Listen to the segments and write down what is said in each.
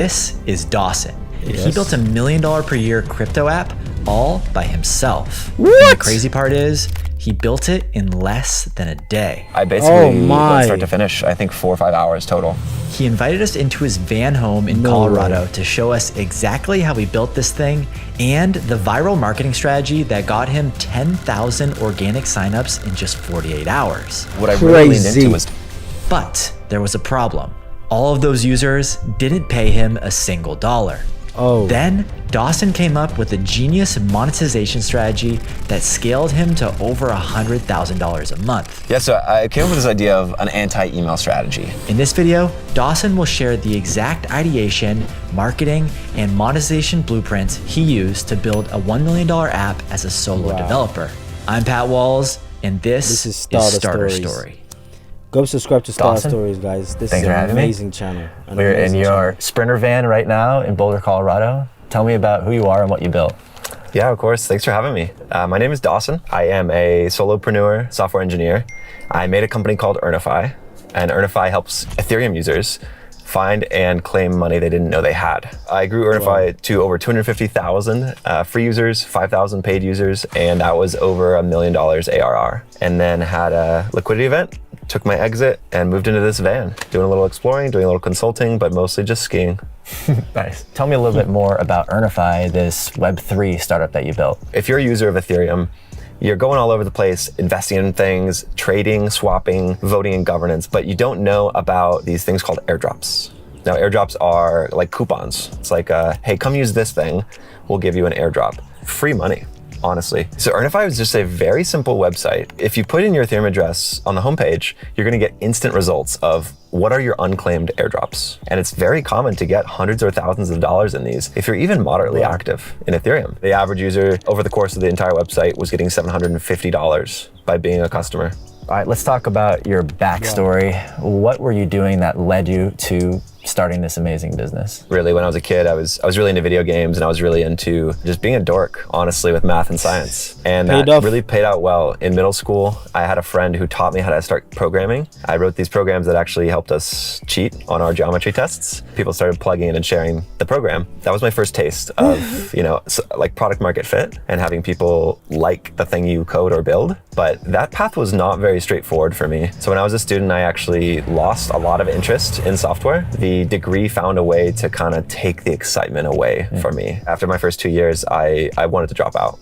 This is Dawson. And he built $1 million per year crypto app all by himself. What? And the crazy part is, he built it in less than a day. I basically went start to finish, I think 4 or 5 hours total. He invited us into his van home in Colorado to show us exactly how he built this thing and the viral marketing strategy that got him 10,000 organic signups in just 48 hours. What I really leaned into was... But there was a problem. All of those users didn't pay him a single dollar. Then Dawson came up with a genius monetization strategy that scaled him to over $100,000 a month. Yeah, so I came up with this idea of an anti-email strategy. In this video, Dawson will share the exact ideation, marketing, and monetization blueprints he used to build a $1 million app as a solo developer. I'm Pat Walls, and this is Starter Story. Go subscribe to Starter Stories, guys. This is an amazing channel. We're in your Sprinter van right now in Boulder, Colorado. Tell me about who you are and what you built. Yeah, of course. Thanks for having me. My name is Dawson. I am a solopreneur software engineer. I made a company called Earnify, and Earnify helps Ethereum users find and claim money they didn't know they had. I grew Earnify to over 250,000 free users, 5,000 paid users, and that was over $1 million ARR. And then had a liquidity event, took my exit, and moved into this van, doing a little exploring, doing a little consulting, but mostly just skiing. Nice. Tell me a little bit more about Earnify, this Web3 startup that you built. If you're a user of Ethereum, you're going all over the place, investing in things, trading, swapping, voting, and governance, but you don't know about these things called airdrops. Now, airdrops are like coupons. It's like, hey, come use this thing, we'll give you an airdrop. Free money, honestly. So Earnify is just a very simple website. If you put in your Ethereum address on the homepage, you're gonna get instant results of what are your unclaimed airdrops. And it's very common to get hundreds or thousands of dollars in these if you're even moderately active in Ethereum. The average user over the course of the entire website was getting $750 by being a customer. All right, let's talk about your backstory. What were you doing that led you to starting this amazing business? Really, when I was a kid, I was really into video games, and I was really into just being a dork, honestly, with math and science. And that really paid out well. In middle school, I had a friend who taught me how to start programming. I wrote these programs that actually helped us cheat on our geometry tests. People started plugging in and sharing the program. That was my first taste of, like product market fit and having people like the thing you code or build. But that path was not very straightforward for me. So when I was a student, I actually lost a lot of interest in software. The degree found a way to kind of take the excitement away from me. After my first 2 years, I wanted to drop out.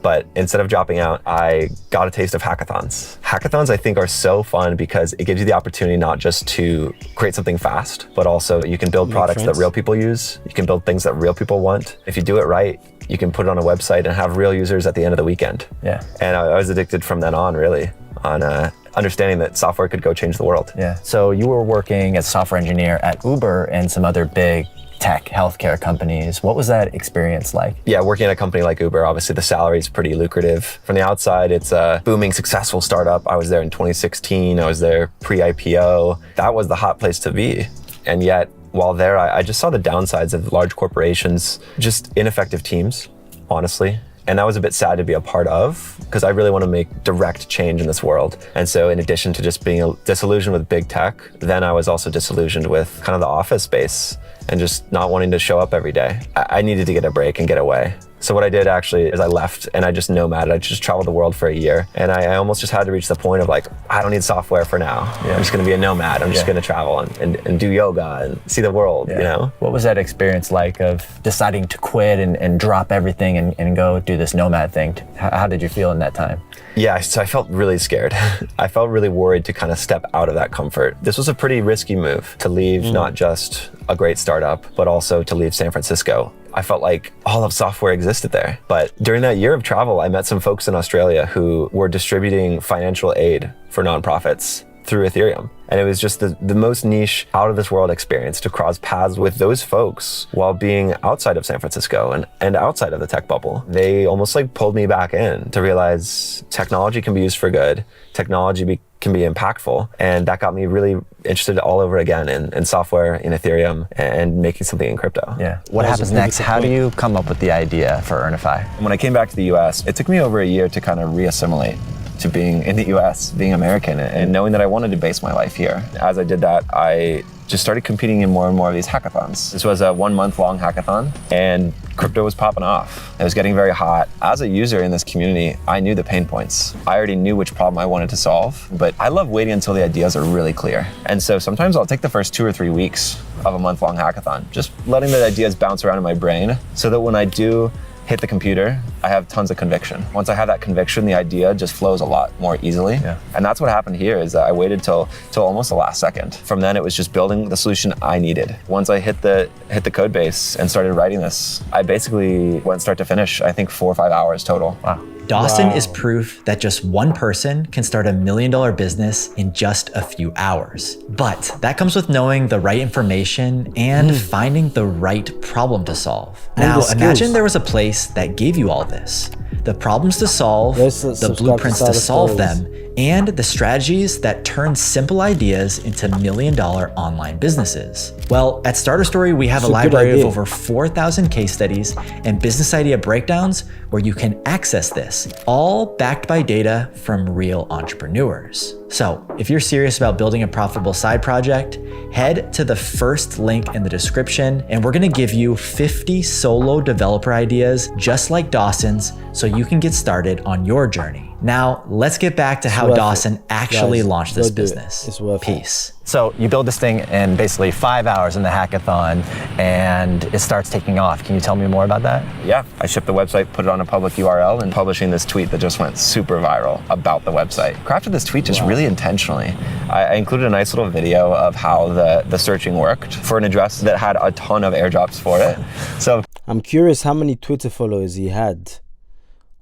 But instead of dropping out, I got a taste of hackathons. Hackathons, I think, are so fun because it gives you the opportunity not just to create something fast, but also you can build products that real people use. You can build things that real people want. If you do it right, you can put it on a website and have real users at the end of the weekend. Yeah. And I was addicted from then on, really, on understanding that software could go change the world. Yeah. So you were working as a software engineer at Uber and some other big tech healthcare companies. What was that experience like? Yeah, working at a company like Uber, obviously the salary is pretty lucrative. From the outside, it's a booming, successful startup. I was there in 2016. I was there pre-IPO. That was the hot place to be. And yet, while there, I just saw the downsides of large corporations, just ineffective teams, honestly. And that was a bit sad to be a part of because I really want to make direct change in this world. And so in addition to just being disillusioned with big tech, then I was also disillusioned with kind of the office space and just not wanting to show up every day. I needed to get a break and get away. So what I did actually is I left and I just nomaded. I just traveled the world for a year. And I almost just had to reach the point of like, I don't need software for now. Yeah. I'm just gonna be a nomad. I'm just gonna travel and do yoga and see the world, you know? What was that experience like of deciding to quit and drop everything and go do this nomad thing? How did you feel in that time? Yeah, so I felt really scared. I felt really worried to kind of step out of that comfort. This was a pretty risky move to leave not just a great startup, but also to leave San Francisco. I felt like all of software existed there. But during that year of travel, I met some folks in Australia who were distributing financial aid for nonprofits through Ethereum. And it was just the most niche, out of this world experience to cross paths with those folks while being outside of San Francisco and outside of the tech bubble. They almost like pulled me back in to realize technology can be used for good. Technology can be impactful. And that got me really interested all over again in software, in Ethereum, and making something in crypto. Yeah. What happens next? How do you come up with the idea for Earnify? When I came back to the US, it took me over a year to kind of reassimilate to being in the US, being American, and knowing that I wanted to base my life here. As I did that, I just started competing in more and more of these hackathons. This was a 1 month long hackathon, and crypto was popping off. It was getting very hot. As a user in this community, I knew the pain points. I already knew which problem I wanted to solve, but I love waiting until the ideas are really clear. And so sometimes I'll take the first 2 or 3 weeks of a month-long hackathon, just letting the ideas bounce around in my brain so that when I do hit the computer, I have tons of conviction. Once I have that conviction, the idea just flows a lot more easily. Yeah. And that's what happened here is that I waited till almost the last second. From then it was just building the solution I needed. Once I hit the code base and started writing this, I basically went start to finish, I think 4 or 5 hours total. Wow. Dawson is proof that just one person can start $1 million business in just a few hours. But that comes with knowing the right information and finding the right problem to solve. Now, imagine there was a place that gave you all this. The problems to solve, the blueprints to solve them, and the strategies that turn simple ideas into $1 million online businesses. Well, at Starter Story, we have a library of over 4,000 case studies and business idea breakdowns where you can access this, all backed by data from real entrepreneurs. So if you're serious about building a profitable side project, head to the first link in the description, and we're gonna give you 50 solo developer ideas just like Dawson's so you can get started on your journey. Now, let's get back to how Dawson actually launched this business. It's worth Peace. So you build this thing in basically 5 hours in the hackathon and it starts taking off. Can you tell me more about that? Yeah, I shipped the website, put it on a public URL, and publishing this tweet that just went super viral about the website. Crafted this tweet just really intentionally. I included a nice little video of how the searching worked for an address that had a ton of airdrops for it. So I'm curious how many Twitter followers he had.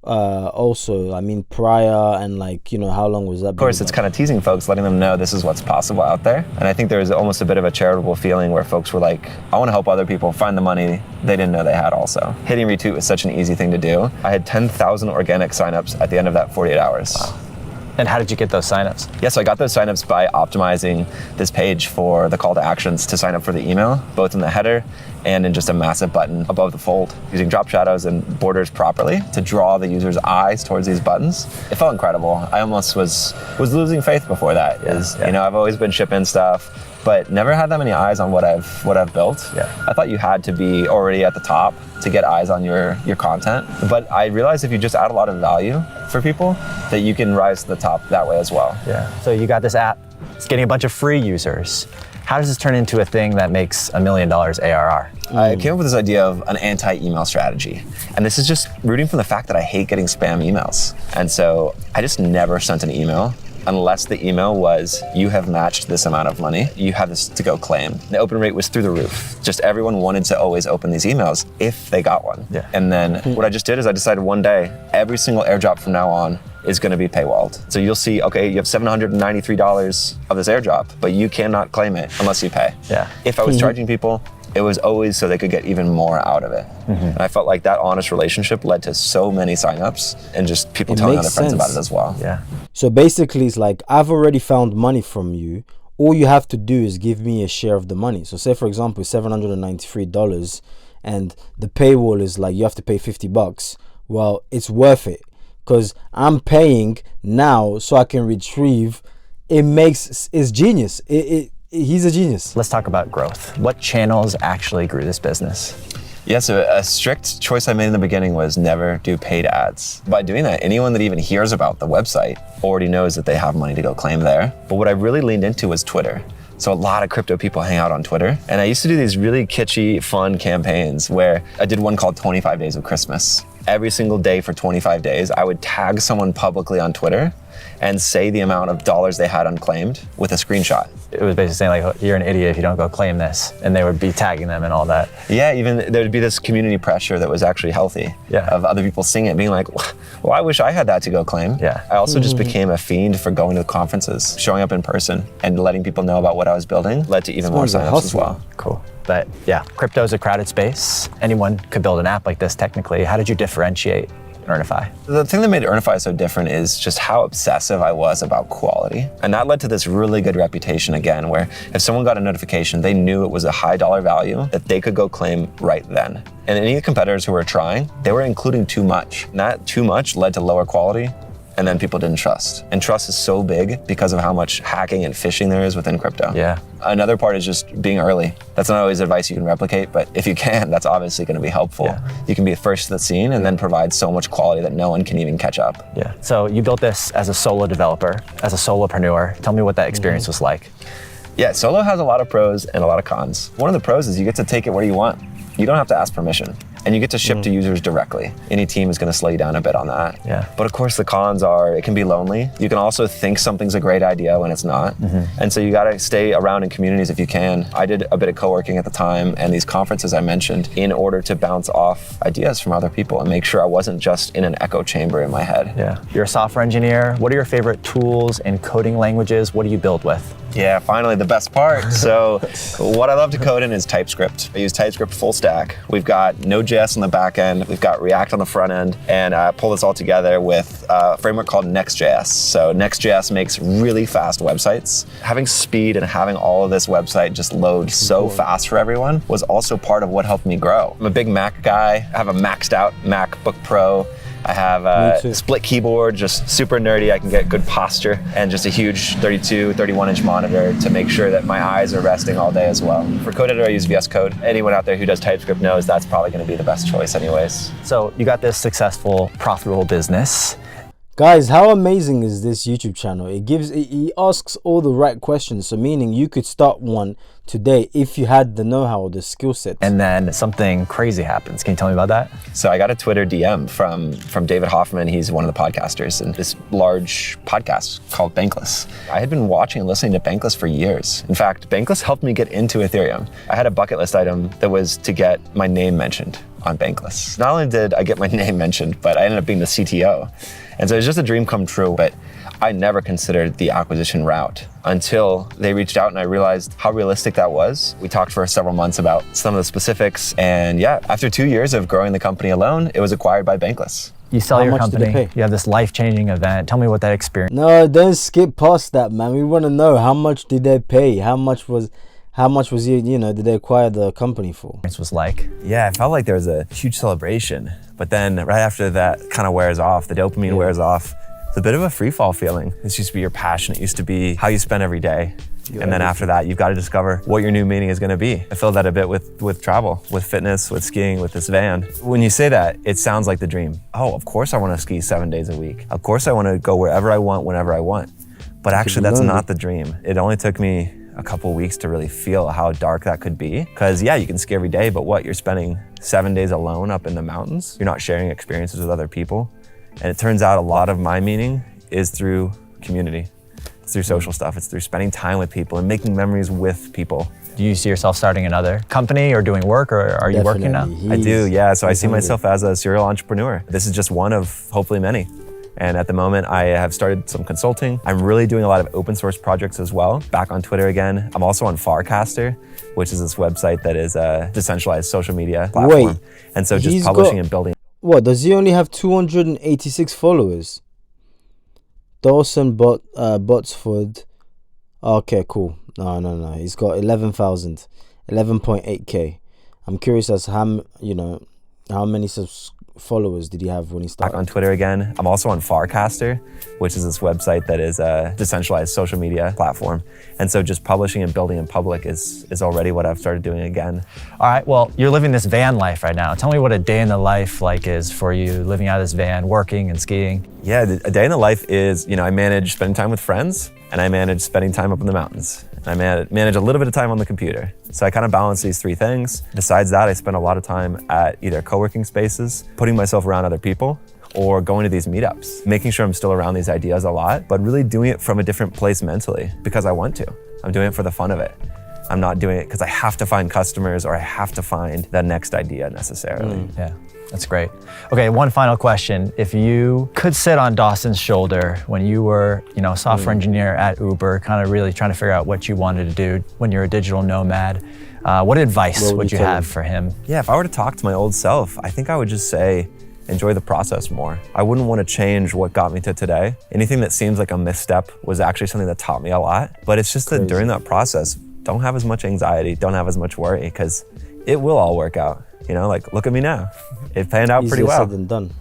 Also, I mean, prior and like, you know, how long was that? Of course, it's kind of teasing folks, letting them know this is what's possible out there. And I think there was almost a bit of a charitable feeling where folks were like, I want to help other people find the money they didn't know they had also. Hitting retweet was such an easy thing to do. I had 10,000 organic signups at the end of that 48 hours. Wow. And how did you get those signups? Yeah, so I got those signups by optimizing this page for the call to actions to sign up for the email, both in the header and in just a massive button above the fold, using drop shadows and borders properly to draw the user's eyes towards these buttons. It felt incredible. I almost was losing faith before that. You know, I've always been shipping stuff, but never had that many eyes on what I've built. Yeah. I thought you had to be already at the top to get eyes on your content. But I realized if you just add a lot of value for people, that you can rise to the top that way as well. Yeah. So you got this app, it's getting a bunch of free users. How does this turn into a thing that makes $1 million ARR? I came up with this idea of an anti-email strategy. And this is just rooting from the fact that I hate getting spam emails. And so I just never sent an email unless the email was, you have matched this amount of money, you have this to go claim. The open rate was through the roof. Just everyone wanted to always open these emails if they got one. Yeah. And then what I just did is I decided one day, every single airdrop from now on is gonna be paywalled. So you'll see, okay, you have $793 of this airdrop, but you cannot claim it unless you pay. Yeah. If I was charging people, it was always so they could get even more out of it. And I felt like that honest relationship led to so many signups and just people telling other friends about it as well. Yeah. So basically it's like, I've already found money from you. All you have to do is give me a share of the money. So say for example, $793 and the paywall is like, you have to pay $50. Well, it's worth it because I'm paying now so I can retrieve. It's genius. He's a genius. Let's talk about growth. What channels actually grew this business? Yeah, so a strict choice I made in the beginning was never do paid ads. By doing that, anyone that even hears about the website already knows that they have money to go claim there. But what I really leaned into was Twitter. So a lot of crypto people hang out on Twitter. And I used to do these really kitschy, fun campaigns where I did one called 25 Days of Christmas. Every single day for 25 days, I would tag someone publicly on Twitter and say the amount of dollars they had unclaimed with a screenshot. It was basically saying like, you're an idiot if you don't go claim this. And they would be tagging them and all that. Yeah, even there'd be this community pressure that was actually healthy of other people seeing it, being like, well, I wish I had that to go claim. Yeah. I also just became a fiend for going to conferences, showing up in person and letting people know about what I was building led to even more signups as well. Cool. But yeah, crypto is a crowded space. Anyone could build an app like this technically. How did you differentiate Earnify? The thing that made Earnify so different is just how obsessive I was about quality. And that led to this really good reputation again, where if someone got a notification, they knew it was a high dollar value that they could go claim right then. And any competitors who were trying, they were including too much. And that too much led to lower quality and then people didn't trust. And trust is so big because of how much hacking and phishing there is within crypto. Yeah. Another part is just being early. That's not always advice you can replicate, but if you can, that's obviously going to be helpful. Yeah. You can be first to the scene and then provide so much quality that no one can even catch up. Yeah. So you built this as a solo developer, as a solopreneur. Tell me what that experience was like. Yeah, solo has a lot of pros and a lot of cons. One of the pros is you get to take it where you want. You don't have to ask permission. And you get to ship to users directly. Any team is going to slow you down a bit on that. Yeah. But of course, the cons are it can be lonely. You can also think something's a great idea when it's not. And so you got to stay around in communities if you can. I did a bit of co-working at the time and these conferences I mentioned in order to bounce off ideas from other people and make sure I wasn't just in an echo chamber in my head. Yeah. You're a software engineer. What are your favorite tools and coding languages? What do you build with? Yeah, finally the best part. So what I love to code in is TypeScript. I use TypeScript full stack. We've got Node.js on the back end, we've got React on the front end, and I pull this all together with a framework called Next.js. So Next.js makes really fast websites. Having speed and having all of this website just load so fast for everyone was also part of what helped me grow. I'm a big Mac guy. I have a maxed out MacBook Pro. I have a split keyboard, just super nerdy. I can get good posture and just a huge 31-inch monitor to make sure that my eyes are resting all day as well. For code editor, I use VS Code. Anyone out there who does TypeScript knows that's probably going to be the best choice anyways. So you got this successful, profitable business. Guys, how amazing is this YouTube channel? He asks all the right questions. So meaning you could start one today if you had the know-how or the skill set. And then something crazy happens. Can you tell me about that? So I got a Twitter DM from David Hoffman. He's one of the podcasters in this large podcast called Bankless. I had been watching and listening to Bankless for years. In fact, Bankless helped me get into Ethereum. I had a bucket list item that was to get my name mentioned on Bankless. Not only did I get my name mentioned, but I ended up being the CTO. And so it was just a dream come true, but I never considered the acquisition route until they reached out and I realized how realistic that was. We talked for several months about some of the specifics, and yeah, after 2 years of growing the company alone, it was acquired by Bankless. You sell your company, did they pay? You have this life-changing event. Tell me what that experience No, don't skip past that, man. We want to know, how much did they pay? How much was did they acquire the company for? was like. Yeah, it felt like there was a huge celebration, but then right after that kind of wears off, the dopamine wears off, it's a bit of a free fall feeling. This used to be your passion. It used to be how you spend every day. And then after that, you've got to discover what your new meaning is going to be. I feel that a bit with travel, with fitness, with skiing, with this van. When you say that, it sounds like the dream. Oh, of course I want to ski 7 days a week. Of course I want to go wherever I want, whenever I want. But actually, that's not the dream. It only took me a couple weeks to really feel how dark that could be. Because yeah, you can ski every day, but what, you're spending 7 days alone up in the mountains? You're not sharing experiences with other people. And it turns out a lot of my meaning is through community. It's through social stuff. It's through spending time with people and making memories with people. Do you see yourself starting another company or doing work, or are you working now? I do, yeah. So I see myself as a serial entrepreneur. This is just one of hopefully many. And at the moment, I have started some consulting. I'm really doing a lot of open source projects as well. Back on Twitter again. I'm also on Farcaster, which is this website that is a decentralised social media platform. Wait, and so just publishing and building. What, does he only have 286 followers? Dawson Botsford. Okay, cool. No. He's got 11,000, 11.8K. I'm curious as how many followers did he have when he started? Back on Twitter again. I'm also on Farcaster, which is this website that is a decentralized social media platform. And so just publishing and building in public is already what I've started doing again. All right, well, you're living this van life right now. Tell me what a day in the life is for you, living out of this van, working and skiing. Yeah, a day in the life is, I manage spending time with friends and I manage spending time up in the mountains. I manage a little bit of time on the computer. So I kind of balance these three things. Besides that, I spend a lot of time at either co-working spaces, putting myself around other people, or going to these meetups, making sure I'm still around these ideas a lot, but really doing it from a different place mentally because I want to. I'm doing it for the fun of it. I'm not doing it because I have to find customers or I have to find that next idea necessarily. Yeah. That's great. Okay, one final question. If you could sit on Dawson's shoulder when you were, a software engineer at Uber, kind of really trying to figure out what you wanted to do when you're a digital nomad, what advice would you have for him? Yeah, if I were to talk to my old self, I think I would just say, enjoy the process more. I wouldn't want to change what got me to today. Anything that seems like a misstep was actually something that taught me a lot. But it's just that during that process, don't have as much anxiety, don't have as much worry, because it will all work out. Look at me now. It panned out pretty well. Easier said than done.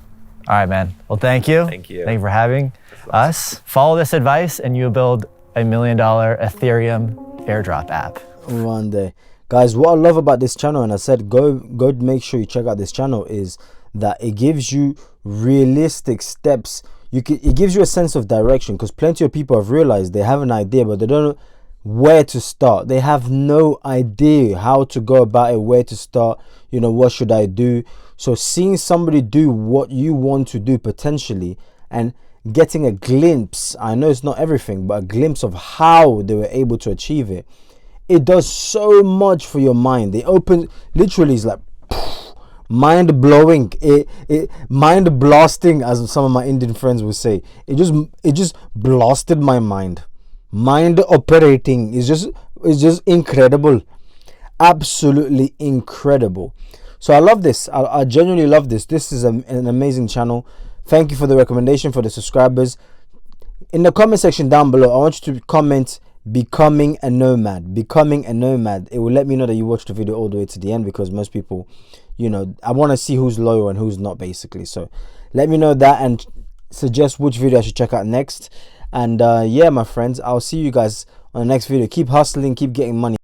All right, man. Well, thank you. Thank you. Thank you for having us. Follow this advice and you'll build $1 million Ethereum airdrop app. One day. Guys, what I love about this channel, and I said go make sure you check out this channel, is that it gives you realistic steps. It gives you a sense of direction, because plenty of people have realized they have an idea, but they don't know where to start. They have no idea how to go about it, where to start, you know, what should I do? So seeing somebody do what you want to do potentially, and getting a glimpse, I know it's not everything, but a glimpse of how they were able to achieve it, it does so much for your mind. It opens, literally, it's like mind blowing, it mind blasting, as some of my Indian friends would say. It just blasted my mind. Mind operating is just incredible, absolutely incredible. So I love this. I genuinely love this. This is an amazing channel. Thank you for the recommendation, for the subscribers. In the comment section down below, I want you to comment becoming a nomad. Becoming a nomad. It will let me know that you watched the video all the way to the end, because most people, you know, I want to see who's loyal and who's not, basically. So let me know that and suggest which video I should check out next. And yeah, my friends, I'll see you guys on the next video. Keep hustling, keep getting money.